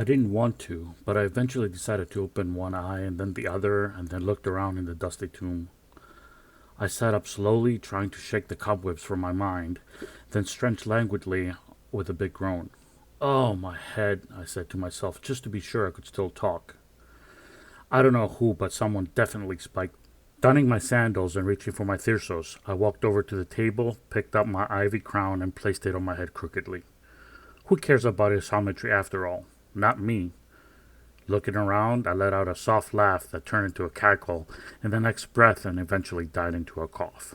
I didn't want to, but I eventually decided to open one eye and then the other, and then looked around in the dusty tomb. I sat up slowly, trying to shake the cobwebs from my mind, then stretched languidly with a big groan. Oh, my head, I said to myself, just to be sure I could still talk. I don't know who, but someone definitely spiked. Donning my sandals and reaching for my thyrsos, I walked over to the table, picked up my ivy crown, and placed it on my head crookedly. Who cares about his geometry after all? Not me. Looking around, I let out a soft laugh that turned into a cackle in the next breath and eventually died into a cough.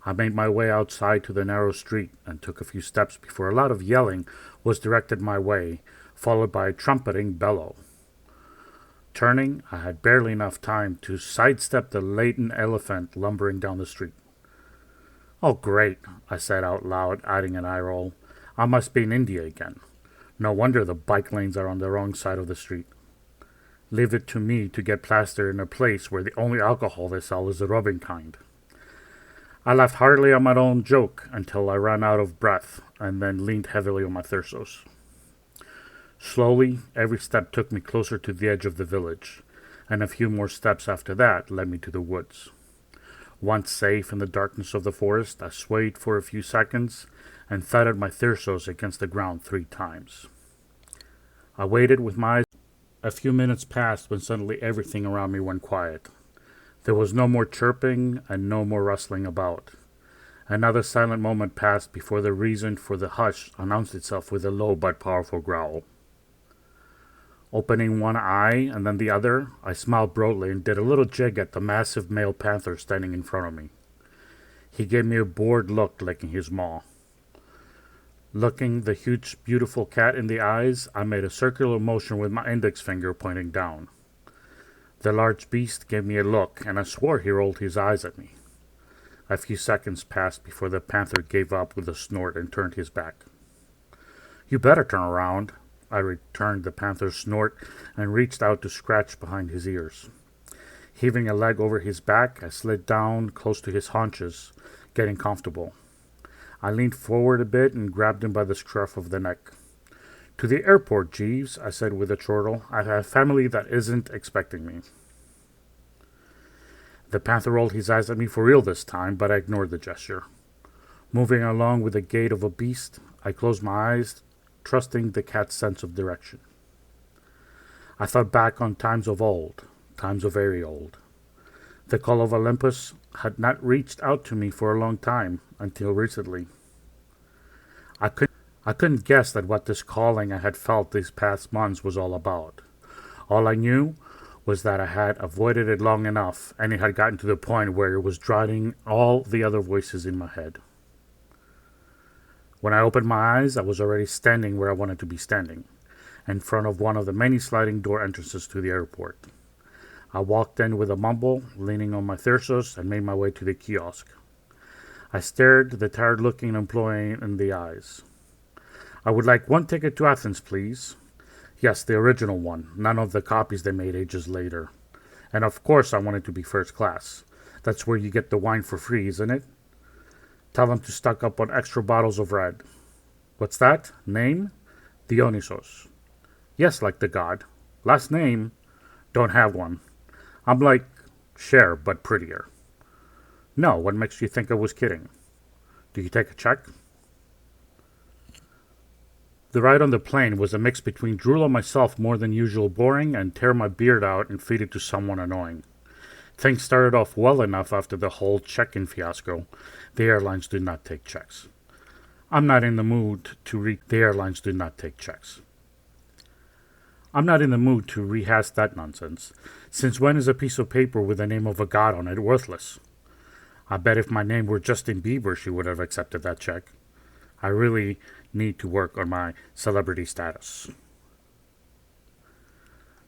I made my way outside to the narrow street and took a few steps before a lot of yelling was directed my way, followed by a trumpeting bellow. Turning, I had barely enough time to sidestep the laden elephant lumbering down the street. Oh, great, I said out loud, adding an eye roll. I must be in India again. No wonder the bike lanes are on the wrong side of the street. Leave it to me to get plastered in a place where the only alcohol they sell is the rubbing kind. I laughed heartily at my own joke until I ran out of breath and then leaned heavily on my thyrsos. Slowly, every step took me closer to the edge of the village, and a few more steps after that led me to the woods. Once safe in the darkness of the forest, I swayed for a few seconds and thudded my thyrsos against the ground 3 times. I waited with my eyes. A few minutes passed when suddenly everything around me went quiet. There was no more chirping and no more rustling about. Another silent moment passed before the reason for the hush announced itself with a low but powerful growl. Opening one eye and then the other, I smiled broadly and did a little jig at the massive male panther standing in front of me. He gave me a bored look, licking his maw. Looking the huge, beautiful cat in the eyes, I made a circular motion with my index finger pointing down. The large beast gave me a look, and I swore he rolled his eyes at me. A few seconds passed before the panther gave up with a snort and turned his back. You better turn around. I returned the panther's snort and reached out to scratch behind his ears. Heaving a leg over his back, I slid down close to his haunches, getting comfortable. I leaned forward a bit and grabbed him by the scruff of the neck. To the airport, Jeeves, I said with a chortle. I have a family that isn't expecting me. The panther rolled his eyes at me for real this time, but I ignored the gesture. Moving along with the gait of a beast, I closed my eyes, trusting the cat's sense of direction. I thought back on times of old, times of very old. The call of Olympus had not reached out to me for a long time, until recently. I couldn't guess that what this calling I had felt these past months was all about. All I knew was that I had avoided it long enough, and it had gotten to the point where it was drowning all the other voices in my head. When I opened my eyes, I was already standing where I wanted to be standing, in front of one of the many sliding door entrances to the airport. I walked in with a mumble, leaning on my thyrsos, and made my way to the kiosk. I stared the tired-looking employee in the eyes. I would like 1 ticket to Athens, please. Yes, the original one, none of the copies they made ages later. And of course I wanted to be first class. That's where you get the wine for free, isn't it? Tell them to stock up on extra bottles of red. What's that? Name? Dionysus. Yes, like the god. Last name? Don't have one. I'm like Cher, but prettier. No, what makes you think I was kidding? Do you take a check? The ride on the plane was a mix between drool on myself more than usual boring and tear my beard out and feed it to someone annoying. Things started off well enough after the whole check-in fiasco. The airlines do not take checks. I'm not in the mood to The airlines do not take checks. I'm not in the mood to rehash that nonsense. Since when is a piece of paper with the name of a god on it worthless? I bet if my name were Justin Bieber, she would have accepted that check. I really need to work on my celebrity status.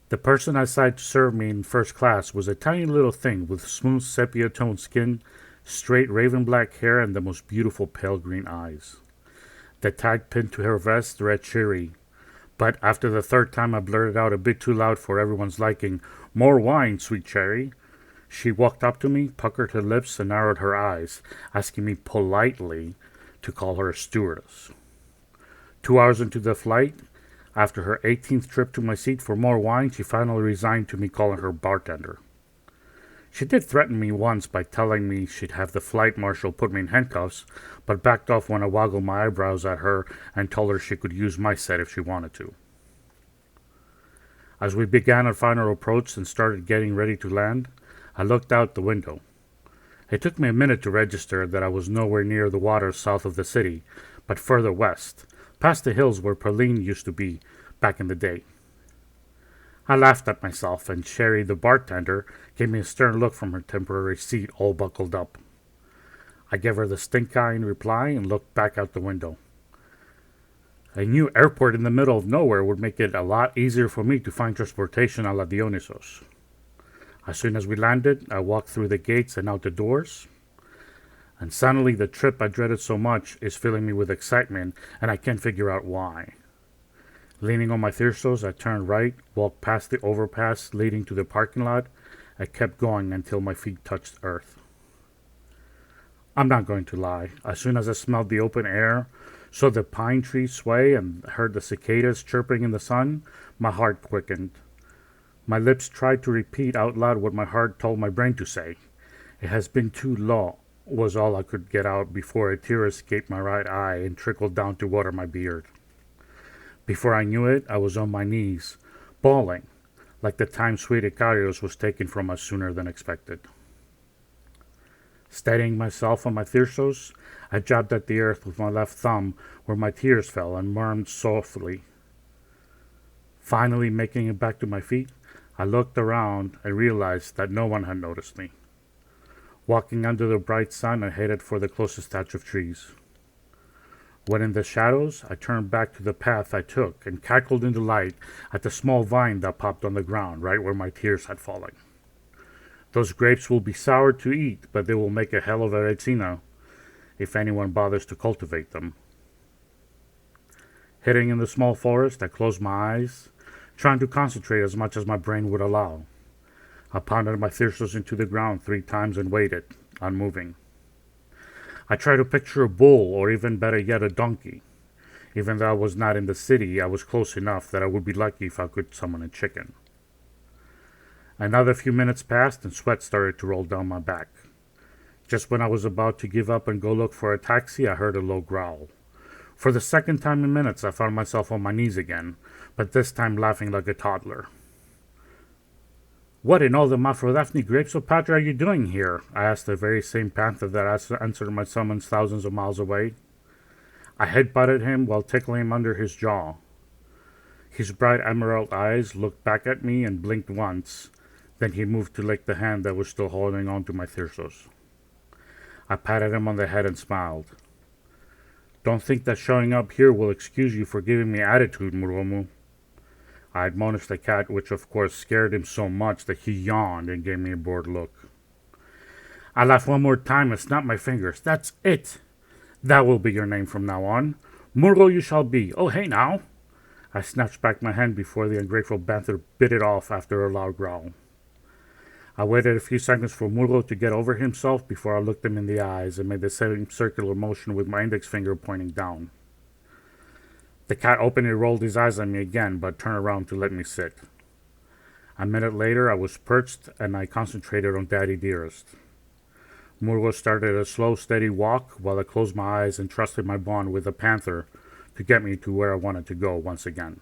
The person I decided to serve me in first class was a tiny little thing with smooth sepia-toned skin, straight raven black hair, and the most beautiful pale green eyes. The tag pinned to her vest read cheery, but after the 3rd time I blurted out a bit too loud for everyone's liking, "More wine, sweet cherry," she walked up to me, puckered her lips, and narrowed her eyes, asking me politely to call her a stewardess. 2 hours into the flight, After her 18th trip to my seat for more wine, she finally resigned to me calling her bartender. She did threaten me once by telling me she'd have the flight marshal put me in handcuffs, but backed off when I waggled my eyebrows at her and told her she could use my set if she wanted to. As we began our final approach and started getting ready to land, I looked out the window. It took me a minute to register that I was nowhere near the water south of the city, but further west, past the hills where Pauline used to be back in the day. I laughed at myself, and Sherry, the bartender, gave me a stern look from her temporary seat all buckled up. I gave her the stink eye in reply and looked back out the window. A new airport in the middle of nowhere would make it a lot easier for me to find transportation a la Dionysus. As soon as we landed, I walked through the gates and out the doors, and suddenly the trip I dreaded so much is filling me with excitement, and I can't figure out why. Leaning on my thyrsos, I turned right, walked past the overpass leading to the parking lot. I kept going until my feet touched earth. I'm not going to lie. As soon as I smelled the open air, saw the pine trees sway, and heard the cicadas chirping in the sun, my heart quickened. My lips tried to repeat out loud what my heart told my brain to say. It has been too long, was all I could get out before a tear escaped my right eye and trickled down to water my beard. Before I knew it, I was on my knees, bawling, like the time sweet Icarius was taken from us sooner than expected. Steadying myself on my thyrsos, I jabbed at the earth with my left thumb where my tears fell and murmured softly. Finally making it back to my feet, I looked around and realized that no one had noticed me. Walking under the bright sun, I headed for the closest patch of trees. When in the shadows, I turned back to the path I took and cackled in delight at the small vine that popped on the ground right where my tears had fallen. Those grapes will be sour to eat, but they will make a hell of a retsina if anyone bothers to cultivate them. Hidden in the small forest, I closed my eyes, trying to concentrate as much as my brain would allow. I pounded my thyrsos into the ground 3 times and waited, unmoving. I tried to picture a bull, or even better yet, a donkey. Even though I was not in the city, I was close enough that I would be lucky if I could summon a chicken. Another few minutes passed and sweat started to roll down my back. Just when I was about to give up and go look for a taxi, I heard a low growl. For the second time in minutes, I found myself on my knees again, but this time laughing like a toddler. "What in all the Maphrodaphne grapes of Patra are you doing here?" I asked the very same panther that answered my summons thousands of miles away. I headbutted him while tickling him under his jaw. His bright emerald eyes looked back at me and blinked once. Then he moved to lick the hand that was still holding on to my thyrsos. I patted him on the head and smiled. "Don't think that showing up here will excuse you for giving me attitude, Muromu." I admonished the cat, which of course scared him so much that he yawned and gave me a bored look. I laughed one more time and snapped my fingers. "That's it. That will be your name from now on. Murgo you shall be. Oh, hey now." I snatched back my hand before the ungrateful panther bit it off after a loud growl. I waited a few seconds for Murgo to get over himself before I looked him in the eyes and made the same circular motion with my index finger pointing down. The cat openly rolled his eyes at me again, but turned around to let me sit. A minute later, I was perched, and I concentrated on Daddy Dearest. Murgo started a slow, steady walk while I closed my eyes and trusted my bond with the panther to get me to where I wanted to go once again.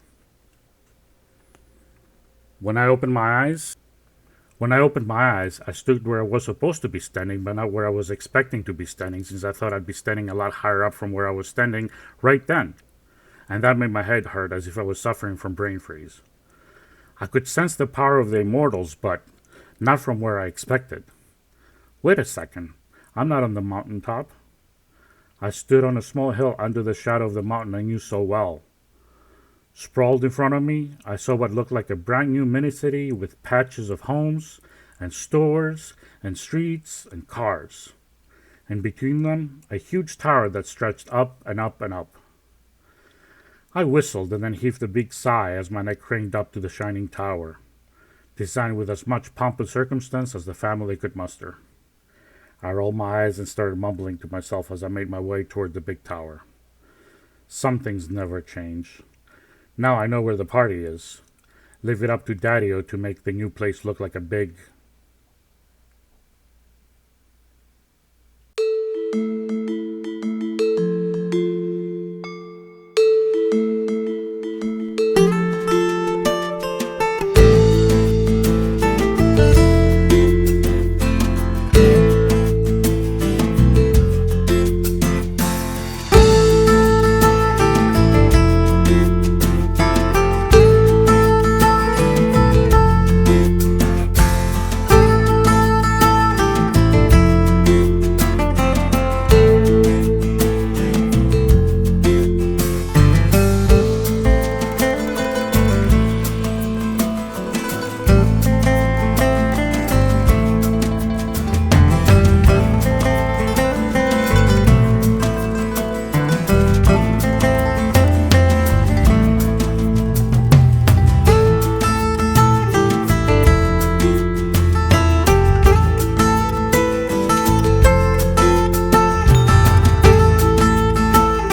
When I opened my eyes, I stood where I was supposed to be standing, but not where I was expecting to be standing, since I thought I'd be standing a lot higher up from where I was standing right then. And that made my head hurt as if I was suffering from brain freeze. I could sense the power of the immortals, but not from where I expected. Wait a second, I'm not on the mountaintop. I stood on a small hill under the shadow of the mountain I knew so well. Sprawled in front of me, I saw what looked like a brand new mini-city with patches of homes and stores and streets and cars. And between them, a huge tower that stretched up and up and up. I whistled and then heaved a big sigh as my neck craned up to the shining tower, designed with as much pomp and circumstance as the family could muster. I rolled my eyes and started mumbling to myself as I made my way toward the big tower. Some things never change. Now I know where the party is. Leave it up to Daddy-O to make the new place look like a big,